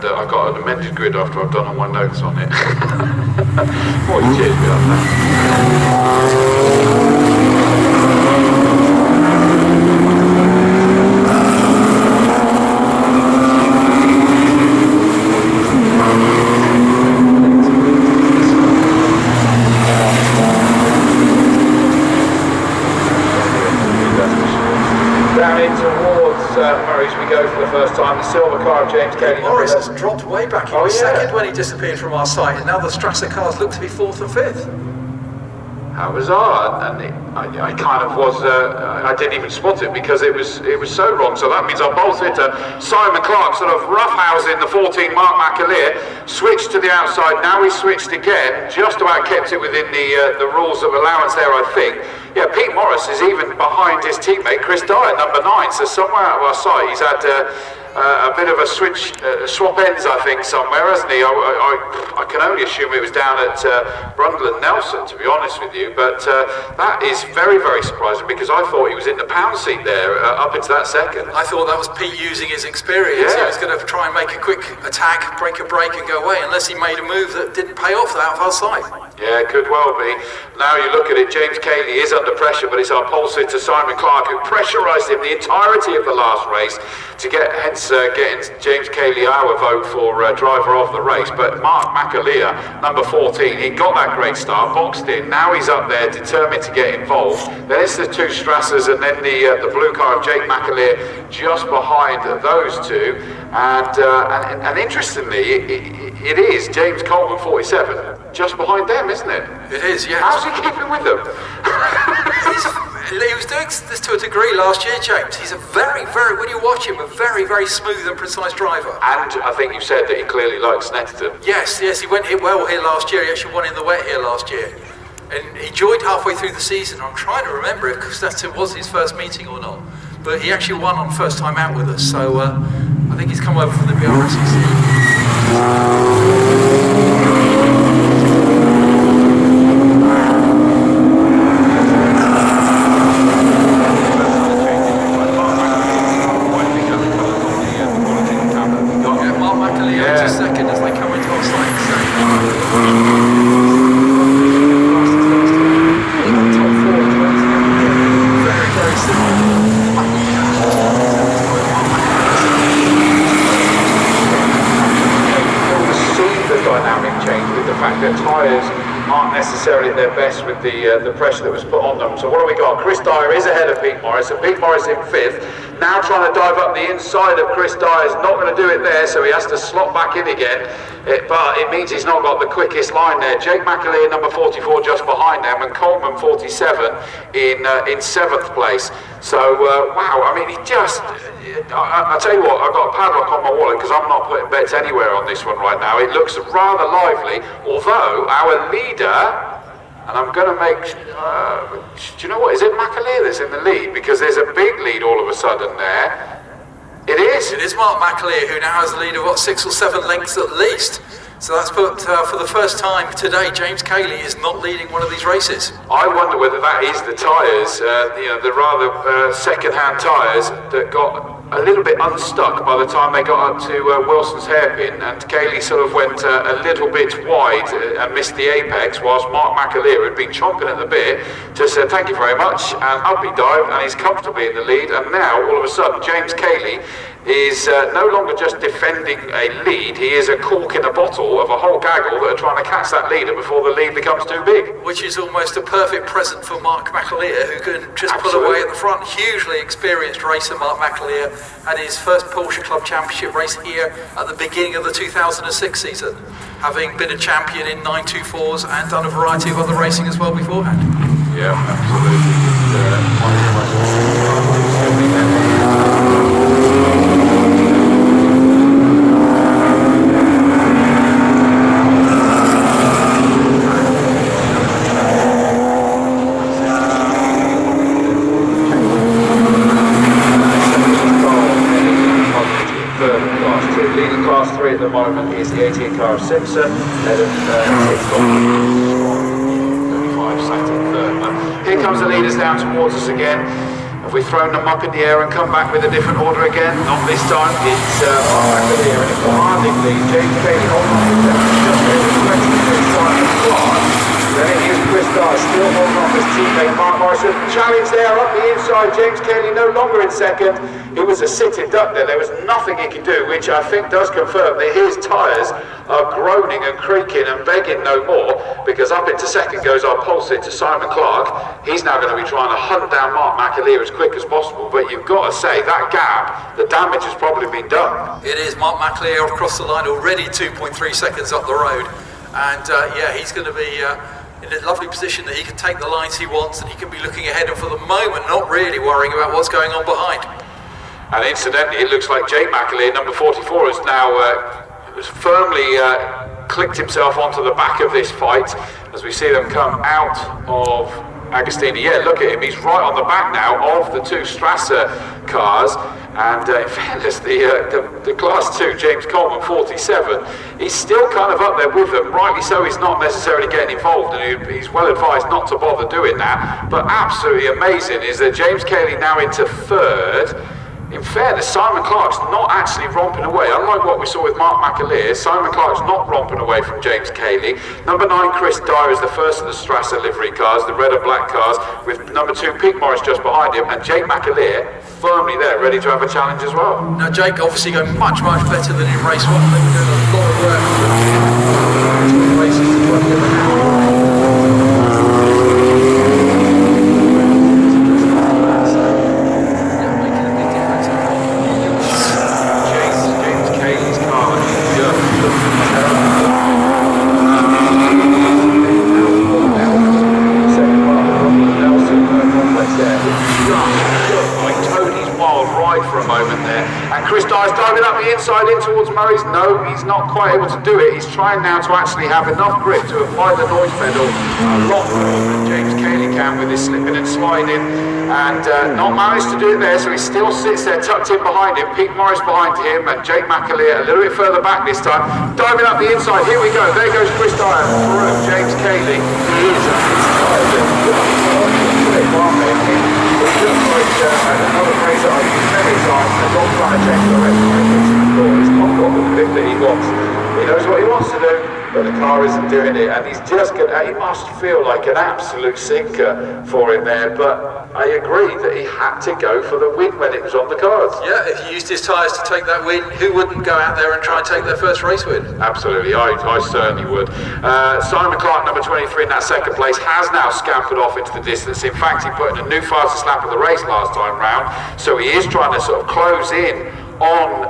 I've got an amended grid after I've done all my notes on it. What you cheers me up Down in towards Murray's we go for the first time. The silver car of James Cayley. Morris has dropped way back. He was second when he disappeared from our sight, and now the Strasser cars look to be fourth and fifth. How bizarre, and I kind of was, I didn't even spot it because it was so wrong. So that means our bolt hitter, Simon Clark, sort of roughhousing the 14 Mark McAleer, switched to the outside. Now he switched again, just about kept it within the rules of allowance there, I think. Yeah, Pete Morris is even behind his teammate Chris Dyer, number 9. So somewhere out of our sight, he's had a bit of a swap ends, I think, somewhere, hasn't he? I can only assume it was down at Brundle and Nelson, to be honest with you. But that is very, very surprising because I thought he was in the pound seat there up into that second. I thought that was Pete using his experience. Yeah. He was going to try and make a quick attack, break a break and go away, unless he made a move that didn't pay off out of our sight. Yeah, it could well be. Now you look at it, James Cayley is under pressure, but it's our pole sitter Simon Clark who pressurised him the entirety of the last race to get, hence getting James Cayley our vote for driver of the race. But Mark McAleer, number 14, he got that great start, boxed in. Now he's up there, determined to get involved. Then it's the two Strassers and then the blue car of Jake McAleer just behind those two. And interestingly, it is James Coleman, 47, just behind them, isn't it? It is, yes. How's he keeping with them? He was doing this to a degree last year, James. He's a very, when you watch him, a very, very smooth and precise driver. And I think you said that he clearly likes Snetterton. Yes, he went well here last year. He actually won in the wet here last year. And he joined halfway through the season. I'm trying to remember if Snetterton was his first meeting or not. But he actually won on first time out with us. So I think he's come over from the BRSEC. Second as they come into our sight. Top 4, very, very similar. The dynamic change with the fact that tyres aren't necessarily at their best with the pressure that was put on them. So what have we got? Chris Dyer is ahead of Pete Morris, and Pete Morris in 5th. Now trying to dive up the inside of Chris Dyer, is not going to do it there, so he has to slot back in again. But it means he's not got the quickest line there. Jake McAleer, number 44, just behind them, and Coleman, 47, in 7th place. So, wow, I mean, he just... I'll tell you what, I've got a padlock on my wallet because I'm not putting bets anywhere on this one right now. It looks rather lively, although our leader, and I'm going to make, do you know what, is it McAleer that's in the lead? Because there's a big lead all of a sudden there. It is. It is Mark McAleer, who now has a lead of, what, 6 or 7 lengths at least. So that's put, for the first time today, James Cayley is not leading one of these races. I wonder whether that is the tyres, the rather second-hand tyres that got a little bit unstuck by the time they got up to Wilson's hairpin, and Cayley sort of went a little bit wide and missed the apex, whilst Mark McAleer had been chomping at the bit, just said thank you very much, and up he dived, and he's comfortably in the lead. And now, all of a sudden, James Cayley is no longer just defending a lead, he is a cork in a bottle of a whole gaggle that are trying to catch that leader before the lead becomes too big. Which is almost a perfect present for Mark McAleer, who can just pull away at the front. Hugely experienced racer Mark McAleer had his first Porsche Club Championship race here at the beginning of the 2006 season, having been a champion in 924s and done a variety of other racing as well beforehand. Yeah, absolutely. Leading class 3 at the moment is the 18 car of Simpson, led at 35 sat in 3rd. Here comes the leaders down towards us again. Have we thrown them up in the air and come back with a different order again? Not this time. It's Mark McAleer and it's commandingly James Cayley holding on to just over 22 Simon Clark. Then it is Chris Dyer still holding on his teammate Mark Morrison. Challenge there up the inside. James Cayley no longer in second. It was a sitting duck there. There was nothing he could do, which I think does confirm that his tyres are groaning and creaking and begging no more, because up into second goes our pulse to Simon Clark. He's now going to be trying to hunt down Mark McAleer as quick as possible, but you've got to say that gap, the damage has probably been done. It is. Mark McAleer across the line already 2.3 seconds up the road, and yeah, he's going to be in a lovely position that he can take the lines he wants and he can be looking ahead and for the moment not really worrying about what's going on behind. And incidentally, it looks like Jay McAleer, number 44, has now firmly clicked himself onto the back of this fight as we see them come out of Agostini. Yeah, look at him, he's right on the back now of the two Strasser cars. And in fairness, the Class 2, James Coleman, 47, he's still kind of up there with them. Rightly so, he's not necessarily getting involved, and he's well advised not to bother doing that. But absolutely amazing is that James Cayley now into third. In fairness, Simon Clark's not actually romping away. Unlike what we saw with Mark McAleer, Simon Clark's not romping away from James Cayley. Number 9, Chris Dyer, is the first of the Strasser livery cars, the red and black cars, with number 2, Pete Morris, just behind him, and Jake McAleer firmly there, ready to have a challenge as well. Now, Jake obviously going much better than in race 1. They were doing a lot of work on races to work with now. Chris Dyer's diving up the inside in towards Murray's. No, he's not quite able to do it. He's trying now to actually have enough grip to apply the noise pedal a lot more than James Cayley can with his slipping and sliding, and not managed to do it there, so he still sits there tucked in behind him. Pete Morris behind him and Jake McAleer a little bit further back this time. Diving up the inside, here we go. There goes Chris Dyer through James Cayley. He is another phrase that I've used many times, and not trying to change the rest of the He's not got the grip that he wants. He knows what he wants to do, but the car isn't doing it, and he's just going to, he must feel like an absolute sinker for him there, but I agree that he had to go for the win when it was on the cards. Yeah, if he used his tyres to take that win, who wouldn't go out there and try and take their first race win? Absolutely, I certainly would. Simon Clark, number 23 in that second place, has now scampered off into the distance. In fact, he put in a new fastest lap of the race last time round, so he is trying to sort of close in on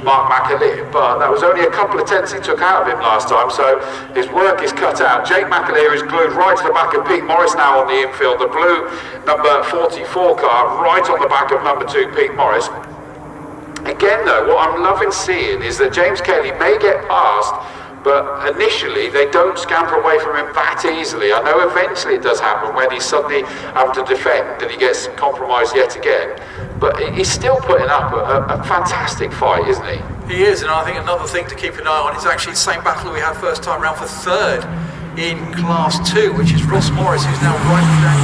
Mark McAleer, but that was only a couple of tenths he took out of him last time, so his work is cut out. Jake McAleer is glued right to the back of Pete Morris now on the infield. The blue number 44 car right on the back of number 2 Pete Morris. Again though, what I'm loving seeing is that James Cayley may get past, but initially they don't scamper away from him that easily. I know eventually it does happen when he's suddenly having to defend and he gets compromised yet again, but he's still putting up a fantastic fight, isn't he? He is, and I think another thing to keep an eye on is actually the same battle we had first time round for third in Class 2, which is Ross Morris, who's now right down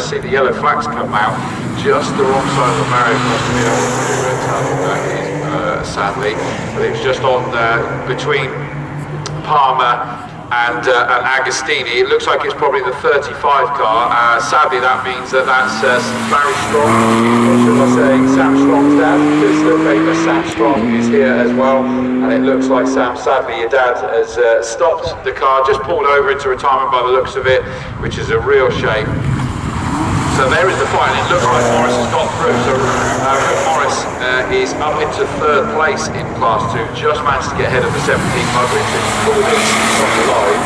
see the yellow flags come out just the wrong side of the barrier for us to be able to tell that is sadly, but it was just on between Palmer and Agostini. It looks like it's probably the 35 car. Sadly, that means that that's Barry Strong, or should I say Sam Strong's dad, because the famous Sam Strong is here as well, and it looks like Sam, sadly your dad has stopped the car, just pulled over into retirement by the looks of it, which is a real shame. So there is the fight, and it looks like Morris has got through. So Morris is up into third place in Class 2, just managed to get ahead of the 17 mug, which is pulled in from the line.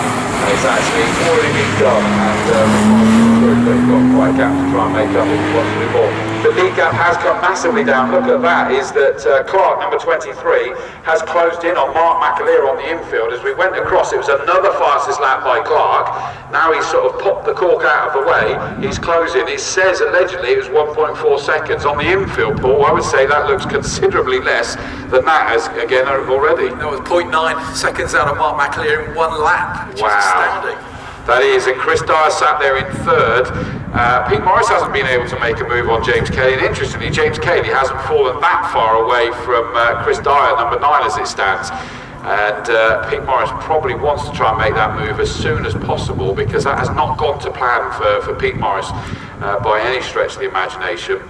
It's actually already been done, and but he's got quite a gap to try and make up if he wants to do more. The lead gap has come massively down. Look at that, is that Clark, number 23, has closed in on Mark McAleer on the infield. As we went across, it was another fastest lap by Clark. Now he's sort of popped the cork out of the way. He's closing. It says allegedly it was 1.4 seconds. On the infield, Paul, I would say that looks considerably less than that as again already. That was 0.9 seconds out of Mark McAleer in one lap, which is astounding. That is, and Chris Dyer sat there in third. Pete Morris hasn't been able to make a move on James Kelly, and interestingly, James Kelly hasn't fallen that far away from Chris Dyer, number 9 as it stands. And Pete Morris probably wants to try and make that move as soon as possible, because that has not gone to plan for Pete Morris by any stretch of the imagination,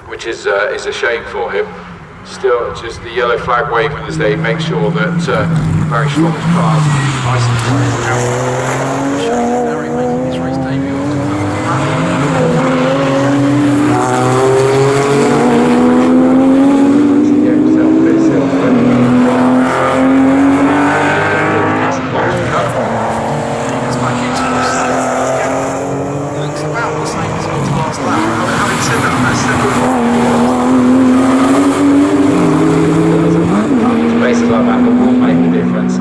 which is a shame for him. Still, just the yellow flag waving as they make sure that very strong cars, nice and quiet out. Larry making his race debut. Looks about the same as his last lap. Having said that, that's Places like that will make the difference.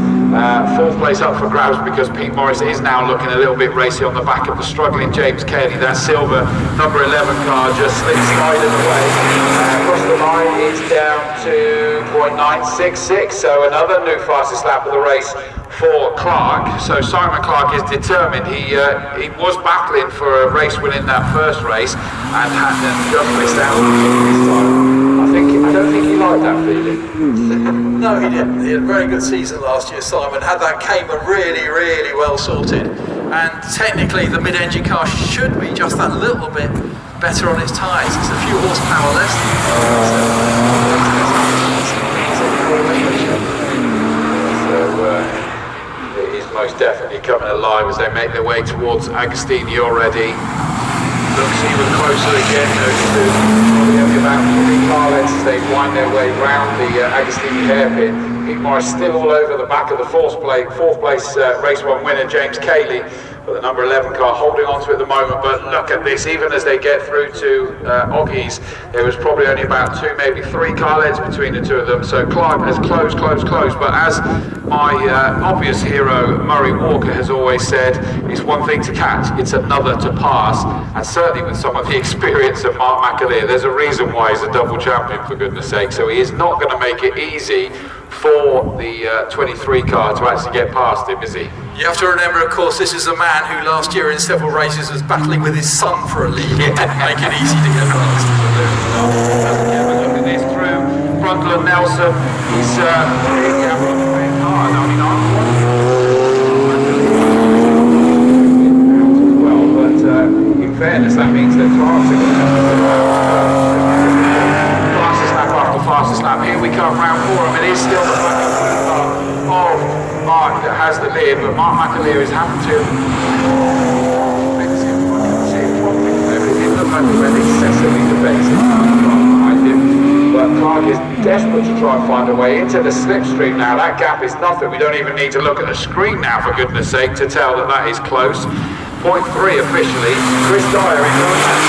Fourth place up for grabs because Pete Morris is now looking a little bit racy on the back of the struggling James Kelly. That silver number 11 car just sliding away. Across the line, it's down to 0.966, so another new fastest lap of the race for Clark. So Simon Clark is determined. He was battling for a race win in that first race and had just missed out this time. I don't think he liked that feeling. No, he didn't. He had a very good season last year, Simon. Had that Cayman really, really well sorted. And technically, the mid-engine car should be just that little bit better on its tyres. It's a few horsepower less. So it is most definitely coming alive as they make their way towards Agostini already. Looks even closer again, those two. Probably only about 3 car lengths as they wind their way round the Agostini hairpin. Pete Morris still all over the back of the fourth place race 1 winner, James Cayley. But the number 11 car holding on to it at the moment. But look at this, even as they get through to Oggies, there was probably only about 2, maybe 3 car lengths between the two of them. So Clark has closed. But as my obvious hero, Murray Walker, has always said, it's one thing to catch, it's another to pass. And certainly with some of the experience of Mark McAleer, there's a reason why he's a double champion, for goodness sake. So he is not going to make it easy for the 23 car to actually get past him, is he? You have to remember, of course, this is a man who last year in several races was battling with his son for a lead. It didn't make it easy to get past. Look at this through Brundle and Nelson. He's really hard. I mean, well, but in fairness, that means that Clark's going to fastest lap after fastest lap. Here we come, round 4. I mean, it's still the back of Mark that has the lead, but Mark McAleer is having to fix him. I can see it properly there, but it didn't look like he went excessively defensive behind him. But Clark is desperate to try and find a way into the slipstream now. That gap is nothing. We don't even need to look at the screen now, for goodness sake, to tell that that is close. 0.3 officially. Chris Dyer in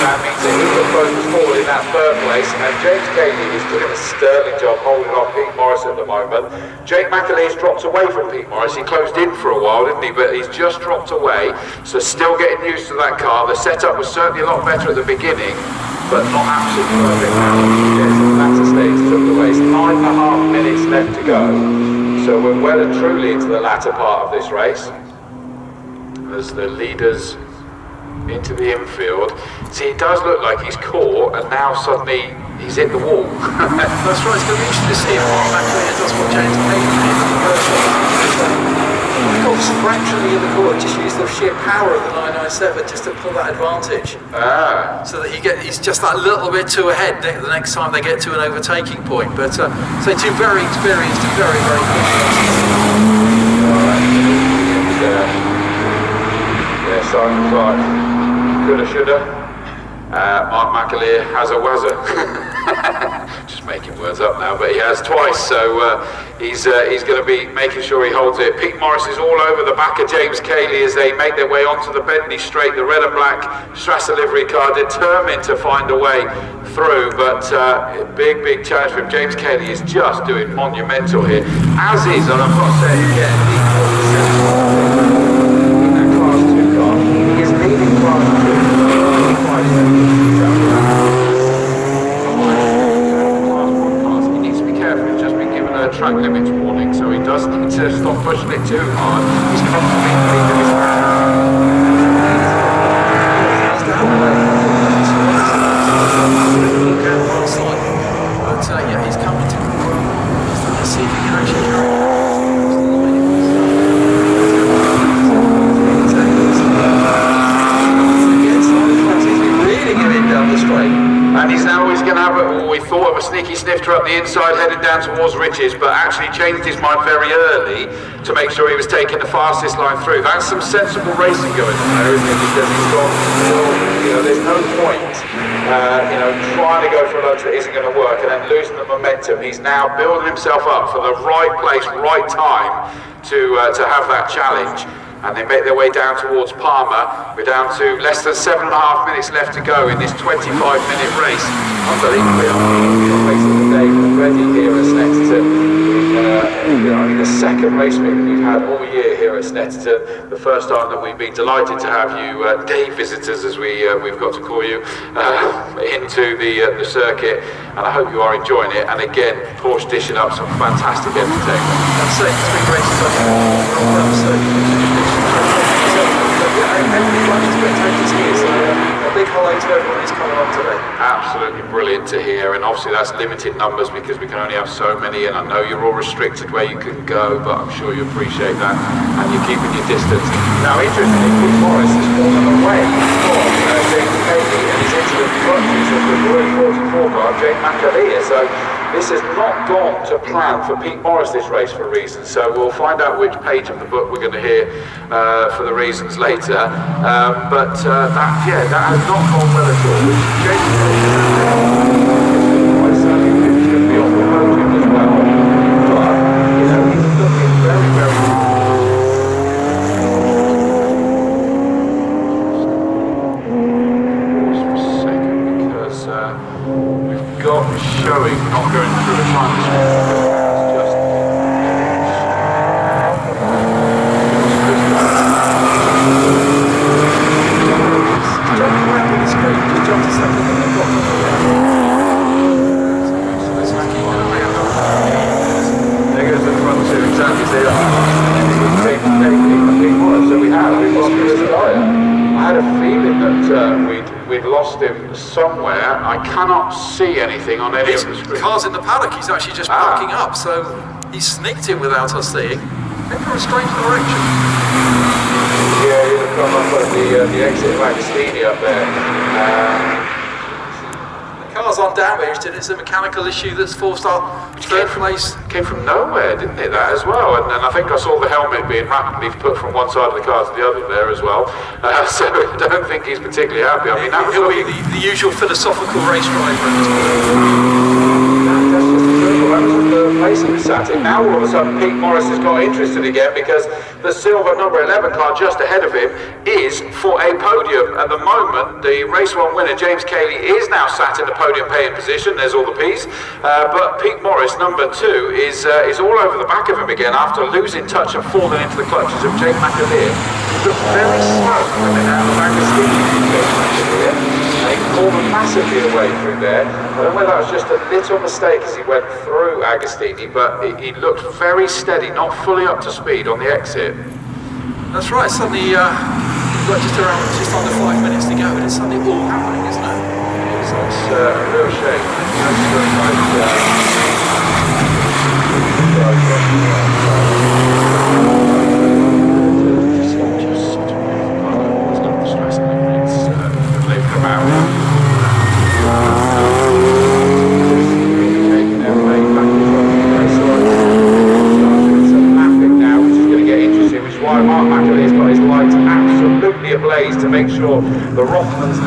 that means that he was focused forward in that third place, and James Cayley is doing a sterling job holding off Pete Morris at the moment. Jake McAleer's dropped away from Pete Morris. He closed in for a while, didn't he? But he's just dropped away, so still getting used to that car. The setup was certainly a lot better at the beginning, but not absolutely perfect now. The latter stage took the race. 9.5 minutes left to go, so we're well and truly into the latter part of this race. As the leaders into the infield. See, it does look like he's caught, and now suddenly he's hit the wall. That's right, it's going to be interesting to see if Mark McAleer does what James Cayley did in the first race. Got fractionally in the corner, just use the sheer power of the 997 just to pull that advantage. So that he's just that little bit too ahead the next time they get to an overtaking point. But so two very experienced and very, very good races. Yeah, Simon Clark, coulda, shoulda. Mark McAleer has a wazza. Just making words up now, but he has twice, so he's going to be making sure he holds it. Pete Morris is all over the back of James Cayley as they make their way onto the Bentley straight, the red and black Strasser livery car, determined to find a way through, but big challenge for him. James Cayley is just doing monumental here, as is, and I'm not saying again, in that Class 2 car, he is leading Class 2. Track limits warning, so he does need to stop pushing it too hard. He's constantly leading his but yeah, he's coming to control. Let's see if he can actually carry on. Really getting down the straight. And he's now going to have we thought of a sneaky snifter up the inside headed down towards Riches, but actually changed his mind very early to make sure he was taking the fastest line through. That's some sensible racing going on there, isn't it? Because he's got, there's no point, trying to go for a lunge that isn't going to work and then losing the momentum. He's now building himself up for the right place, right time to have that challenge. And they make their way down towards Palmer. We're down to less than 7.5 minutes left to go in this 25-minute race. Unbelievably, our race of the day already here at Snetterton. The second race meeting we've had all year here at Snetterton. The first time that we've been delighted to have you day visitors, as we've got to call you, into the circuit. And I hope you are enjoying it. And again, Porsche dishing up some fantastic entertainment. That's it. It's been great to talk to you. A big hello to everyone who's coming on today. Absolutely brilliant to hear, and obviously that's limited numbers because we can only have so many, and I know you're all restricted where you can go, but I'm sure you appreciate that and you're keeping your distance. Now interestingly, Pete Morris has fallen away from James Cayley and he's into the clutches of the Royal 44 car, Jake McAleer, so this has not gone to plan for Pete Morris this race for reasons, so we'll find out which page of the book we're going to hear for the reasons later. But that has not gone well at all. James quite sadly he's going to be on the podium as well. But he's looking very, very pause for a second because we've got showing, not going through a time restriction. We'd lost him somewhere. I cannot see anything on any of the screens. Cars in the paddock, he's actually just parking up, so he sneaked in without us seeing. Maybe from a strange direction. Yeah, he'd have come up at the exit of Agostini up there. The car's undamaged, and it's a mechanical issue that's forced our third place. Came from nowhere, didn't it, that as well? And I think I saw the helmet being rapidly put from one side of the car to the other there as well. So I don't think he's particularly happy. I mean, that he'll be the usual philosophical race driver. That's just incredible. That was the third place he was sat in. Now all of a sudden Pete Morris has got interested again because the silver number 11 car just ahead of him is for a podium. At the moment, the race one winner, James Cayley, is now sat in the podium paying position. There's all the P's. But Pete Morris, number 2, is all over the back of him again after losing touch and falling into the clutches of Jake McAleer. He looked very slow coming out of Agostini. He pulled massively away through there. I don't know whether that was just a little mistake as he went through Agostini, but he looked very steady, not fully up to speed on the exit. That's right, suddenly we've got just under 5 minutes to go, and it's suddenly all happening, isn't it? So it's a real shame. They've come out. Why Mark McAleer's got his lights absolutely ablaze to make sure the Rothmans